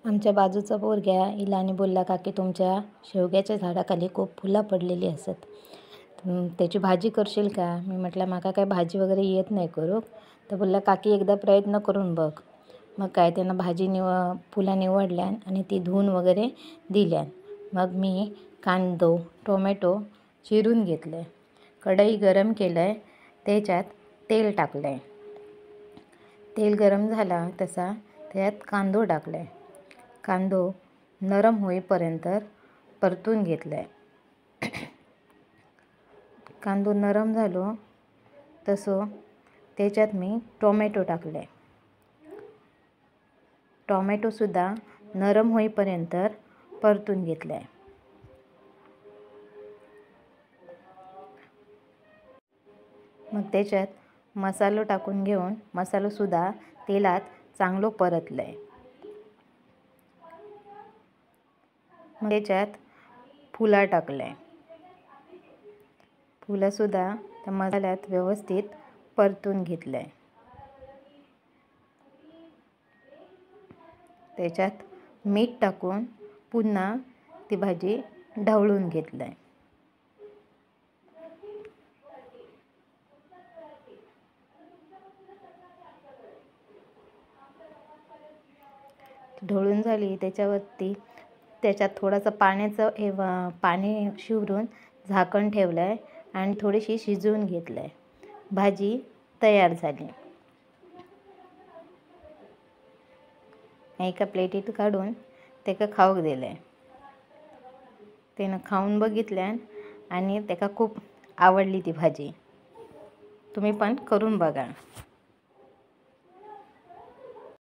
आमच्या बाजूचा पोरग्या इलाने बोलला, काकी तुमच्या शेवग्याच्या झाडाखाली खूप फुलं पडलेली असत, त्याची भाजी करशील का? मी म्हटलं माका काय भाजी वगैरे येत नाही करू. तर बोलला, काकी एकदा प्रयत्न करून बघ. मग काय त्यानं फुलं निवडल्यान आणि ती धुवून वगैरे दिल्यान. मग मी कांदो टोमॅटो चिरून घेतले, कढई गरम केलं आहे, त्याच्यात तेल टाकलं आहे. तेल गरम झाला तसा त्यात कांदो टाकला आहे. कांदो नरम होईपर्यंत परतून घेतला आहे. कांदो नरम झालो तसं त्याच्यात मी टोमॅटो टाकले. टोमॅटोसुद्धा नरम होईपर्यंत परतून घेतलं आहे. मग त्याच्यात मसालो टाकून घेऊन मसालोसुद्धा तेलात चांगलं परतलं आहे. मग त्याच्यात फुलं टाकलं आहे. फुलंसुद्धा त्या मसाल्यात व्यवस्थित परतून घेतलं आहे. त्याच्यात मीठ टाकून पुन्हा ती भाजी ढवळून घेतलं आहे. ढवळून झाली त्याच्यात थोडंसं पाणी शिवरून झाकण ठेवलं आहे आणि थोडीशी शिजवून घेतलं आहे. भाजी तयार झाली. एका प्लेटीत काढून त्याला खाऊक दिलं आहे. त्यानं खाऊन बघितल्यान आणि त्याला खूप आवडली ती भाजी. तुम्ही पण करून बघा.